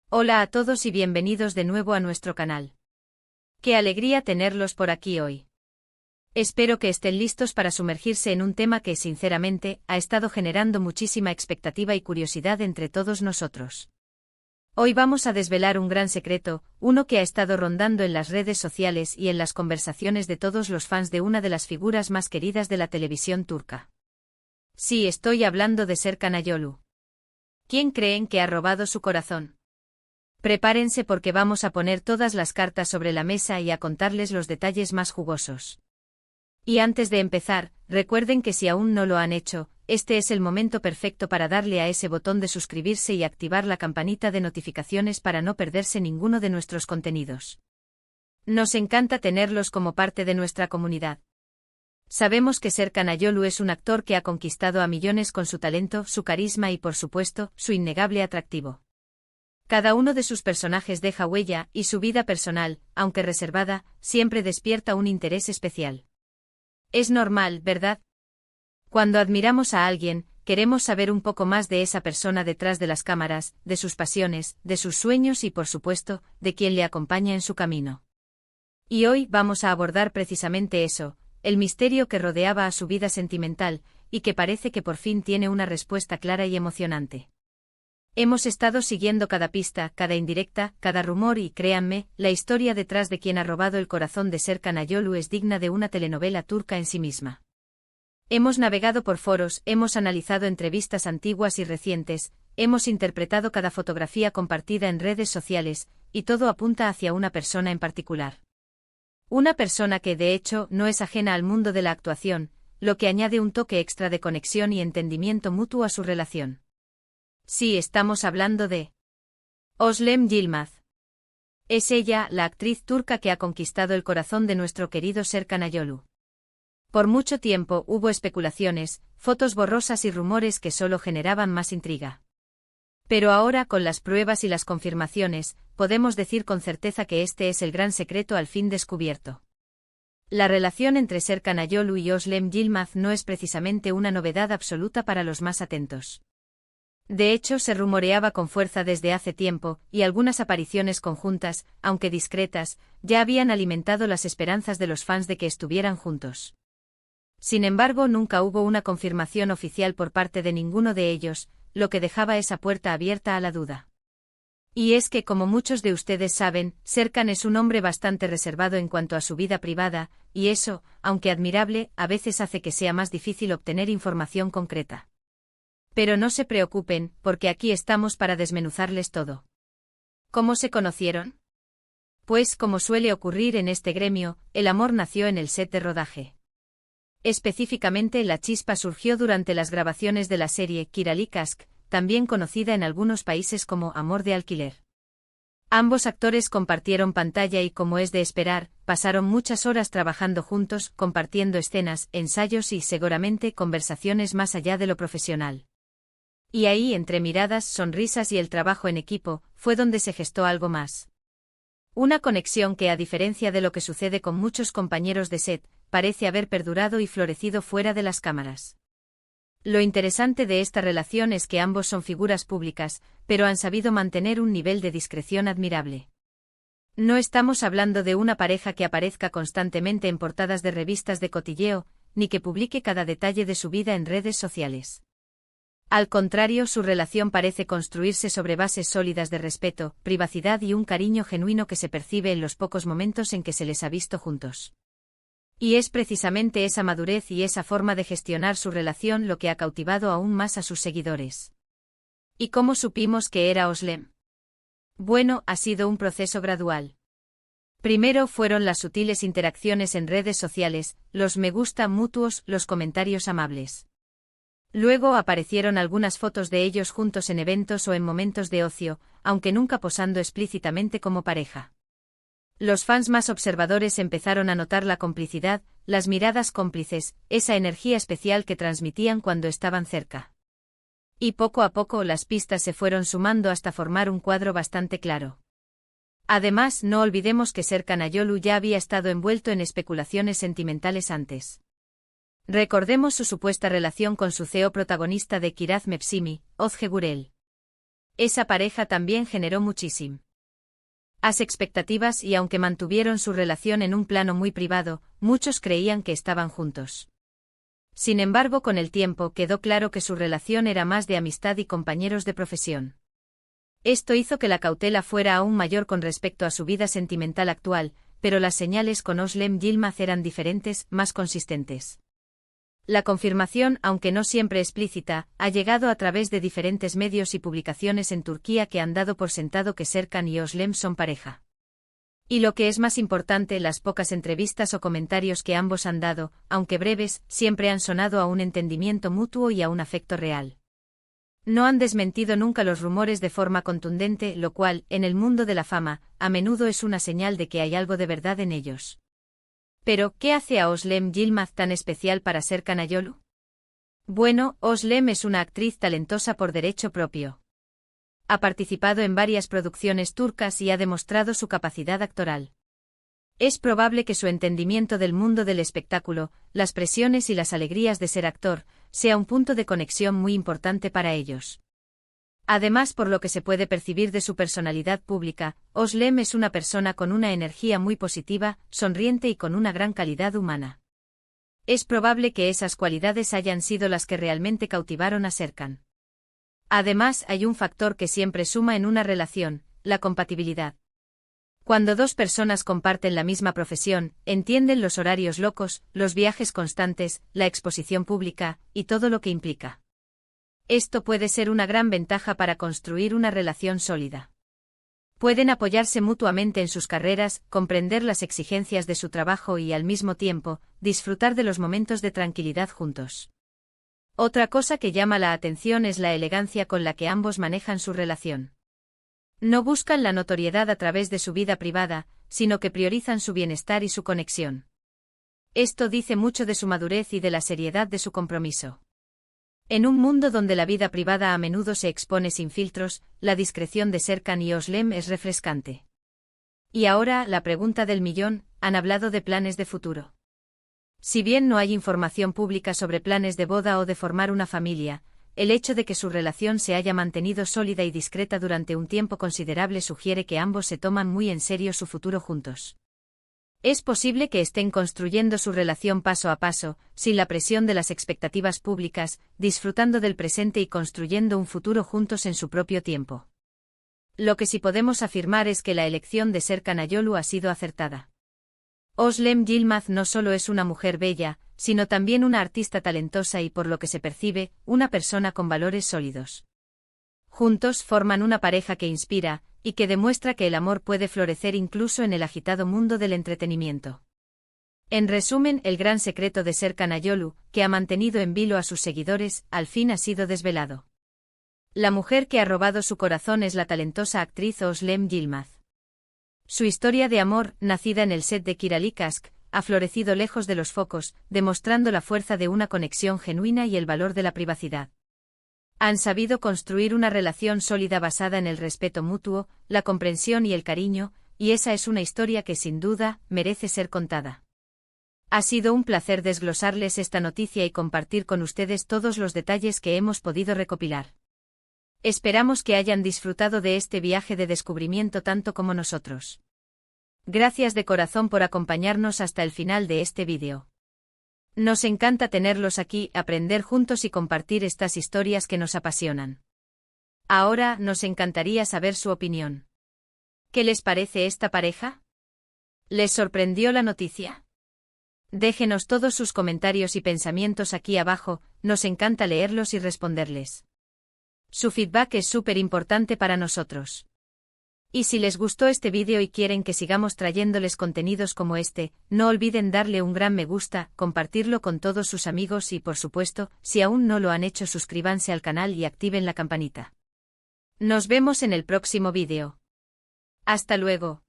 Hola a todos y bienvenidos de nuevo a nuestro canal. Qué alegría tenerlos por aquí hoy. Espero que estén listos para sumergirse en un tema que, sinceramente, ha estado generando muchísima expectativa y curiosidad entre todos nosotros. Hoy vamos a desvelar un gran secreto, uno que ha estado rondando en las redes sociales y en las conversaciones de todos los fans de una de las figuras más queridas de la televisión turca. Sí, estoy hablando de Serkan Ayolu. ¿Quién creen que ha robado su corazón? Prepárense porque vamos a poner todas las cartas sobre la mesa y a contarles los detalles más jugosos. Y antes de empezar, recuerden que si aún no lo han hecho, este es el momento perfecto para darle a ese botón de suscribirse y activar la campanita de notificaciones para no perderse ninguno de nuestros contenidos. Nos encanta tenerlos como parte de nuestra comunidad. Sabemos que Serkan Ayolu es un actor que ha conquistado a millones con su talento, su carisma y, por supuesto, su innegable atractivo. Cada uno de sus personajes deja huella, y su vida personal, aunque reservada, siempre despierta un interés especial. Es normal, ¿verdad? Cuando admiramos a alguien, queremos saber un poco más de esa persona detrás de las cámaras, de sus pasiones, de sus sueños y, por supuesto, de quien le acompaña en su camino. Y hoy vamos a abordar precisamente eso, el misterio que rodeaba a su vida sentimental, y que parece que por fin tiene una respuesta clara y emocionante. Hemos estado siguiendo cada pista, cada indirecta, cada rumor y, créanme, la historia detrás de quien ha robado el corazón de Serkan Ayolu es digna de una telenovela turca en sí misma. Hemos navegado por foros, hemos analizado entrevistas antiguas y recientes, hemos interpretado cada fotografía compartida en redes sociales, y todo apunta hacia una persona en particular. Una persona que, de hecho, no es ajena al mundo de la actuación, lo que añade un toque extra de conexión y entendimiento mutuo a su relación. Sí, estamos hablando de Özlem Yılmaz. Es ella, la actriz turca que ha conquistado el corazón de nuestro querido Serkan Ayolu. Por mucho tiempo hubo especulaciones, fotos borrosas y rumores que solo generaban más intriga. Pero ahora, con las pruebas y las confirmaciones, podemos decir con certeza que este es el gran secreto al fin descubierto. La relación entre Serkan Ayolu y Özlem Yılmaz no es precisamente una novedad absoluta para los más atentos. De hecho, se rumoreaba con fuerza desde hace tiempo, y algunas apariciones conjuntas, aunque discretas, ya habían alimentado las esperanzas de los fans de que estuvieran juntos. Sin embargo, nunca hubo una confirmación oficial por parte de ninguno de ellos, lo que dejaba esa puerta abierta a la duda. Y es que, como muchos de ustedes saben, Serkan es un hombre bastante reservado en cuanto a su vida privada, y eso, aunque admirable, a veces hace que sea más difícil obtener información concreta. Pero no se preocupen, porque aquí estamos para desmenuzarles todo. ¿Cómo se conocieron? Pues, como suele ocurrir en este gremio, el amor nació en el set de rodaje. Específicamente, la chispa surgió durante las grabaciones de la serie Kiralık Aşk, también conocida en algunos países como Amor de alquiler. Ambos actores compartieron pantalla y, como es de esperar, pasaron muchas horas trabajando juntos, compartiendo escenas, ensayos y, seguramente, conversaciones más allá de lo profesional. Y ahí, entre miradas, sonrisas y el trabajo en equipo, fue donde se gestó algo más. Una conexión que, a diferencia de lo que sucede con muchos compañeros de set, parece haber perdurado y florecido fuera de las cámaras. Lo interesante de esta relación es que ambos son figuras públicas, pero han sabido mantener un nivel de discreción admirable. No estamos hablando de una pareja que aparezca constantemente en portadas de revistas de cotilleo, ni que publique cada detalle de su vida en redes sociales. Al contrario, su relación parece construirse sobre bases sólidas de respeto, privacidad y un cariño genuino que se percibe en los pocos momentos en que se les ha visto juntos. Y es precisamente esa madurez y esa forma de gestionar su relación lo que ha cautivado aún más a sus seguidores. ¿Y cómo supimos que era Özlem? Bueno, ha sido un proceso gradual. Primero fueron las sutiles interacciones en redes sociales, los me gusta mutuos, los comentarios amables. Luego aparecieron algunas fotos de ellos juntos en eventos o en momentos de ocio, aunque nunca posando explícitamente como pareja. Los fans más observadores empezaron a notar la complicidad, las miradas cómplices, esa energía especial que transmitían cuando estaban cerca. Y poco a poco las pistas se fueron sumando hasta formar un cuadro bastante claro. Además, no olvidemos que Serkan Ayolu ya había estado envuelto en especulaciones sentimentales antes. Recordemos su supuesta relación con su CEO protagonista de Kiraz Mevsimi, Özge Gürel. Esa pareja también generó muchísimas expectativas y aunque mantuvieron su relación en un plano muy privado, muchos creían que estaban juntos. Sin embargo, con el tiempo quedó claro que su relación era más de amistad y compañeros de profesión. Esto hizo que la cautela fuera aún mayor con respecto a su vida sentimental actual, pero las señales con Özlem Yılmaz eran diferentes, más consistentes. La confirmación, aunque no siempre explícita, ha llegado a través de diferentes medios y publicaciones en Turquía que han dado por sentado que Serkan y Özlem son pareja. Y lo que es más importante, las pocas entrevistas o comentarios que ambos han dado, aunque breves, siempre han sonado a un entendimiento mutuo y a un afecto real. No han desmentido nunca los rumores de forma contundente, lo cual, en el mundo de la fama, a menudo es una señal de que hay algo de verdad en ellos. Pero, ¿qué hace a Özlem Yılmaz tan especial para Serkan Ayolu? Bueno, Özlem es una actriz talentosa por derecho propio. Ha participado en varias producciones turcas y ha demostrado su capacidad actoral. Es probable que su entendimiento del mundo del espectáculo, las presiones y las alegrías de ser actor, sea un punto de conexión muy importante para ellos. Además, por lo que se puede percibir de su personalidad pública, Özlem es una persona con una energía muy positiva, sonriente y con una gran calidad humana. Es probable que esas cualidades hayan sido las que realmente cautivaron a Serkan. Además, hay un factor que siempre suma en una relación, la compatibilidad. Cuando dos personas comparten la misma profesión, entienden los horarios locos, los viajes constantes, la exposición pública, y todo lo que implica. Esto puede ser una gran ventaja para construir una relación sólida. Pueden apoyarse mutuamente en sus carreras, comprender las exigencias de su trabajo y, al mismo tiempo, disfrutar de los momentos de tranquilidad juntos. Otra cosa que llama la atención es la elegancia con la que ambos manejan su relación. No buscan la notoriedad a través de su vida privada, sino que priorizan su bienestar y su conexión. Esto dice mucho de su madurez y de la seriedad de su compromiso. En un mundo donde la vida privada a menudo se expone sin filtros, la discreción de Serkan y Özlem es refrescante. Y ahora, la pregunta del millón, ¿han hablado de planes de futuro? Si bien no hay información pública sobre planes de boda o de formar una familia, el hecho de que su relación se haya mantenido sólida y discreta durante un tiempo considerable sugiere que ambos se toman muy en serio su futuro juntos. Es posible que estén construyendo su relación paso a paso, sin la presión de las expectativas públicas, disfrutando del presente y construyendo un futuro juntos en su propio tiempo. Lo que sí podemos afirmar es que la elección de Serkan Ayolu ha sido acertada. Özlem Yılmaz no solo es una mujer bella, sino también una artista talentosa y, por lo que se percibe, una persona con valores sólidos. Juntos forman una pareja que inspira, y que demuestra que el amor puede florecer incluso en el agitado mundo del entretenimiento. En resumen, el gran secreto de Serkan Ayolu, que ha mantenido en vilo a sus seguidores, al fin ha sido desvelado. La mujer que ha robado su corazón es la talentosa actriz Özlem Yılmaz. Su historia de amor, nacida en el set de Kiralık Aşk, ha florecido lejos de los focos, demostrando la fuerza de una conexión genuina y el valor de la privacidad. Han sabido construir una relación sólida basada en el respeto mutuo, la comprensión y el cariño, y esa es una historia que sin duda merece ser contada. Ha sido un placer desglosarles esta noticia y compartir con ustedes todos los detalles que hemos podido recopilar. Esperamos que hayan disfrutado de este viaje de descubrimiento tanto como nosotros. Gracias de corazón por acompañarnos hasta el final de este vídeo. Nos encanta tenerlos aquí, aprender juntos y compartir estas historias que nos apasionan. Ahora, nos encantaría saber su opinión. ¿Qué les parece esta pareja? ¿Les sorprendió la noticia? Déjenos todos sus comentarios y pensamientos aquí abajo, nos encanta leerlos y responderles. Su feedback es súper importante para nosotros. Y si les gustó este vídeo y quieren que sigamos trayéndoles contenidos como este, no olviden darle un gran me gusta, compartirlo con todos sus amigos y, por supuesto, si aún no lo han hecho, suscríbanse al canal y activen la campanita. Nos vemos en el próximo vídeo. Hasta luego.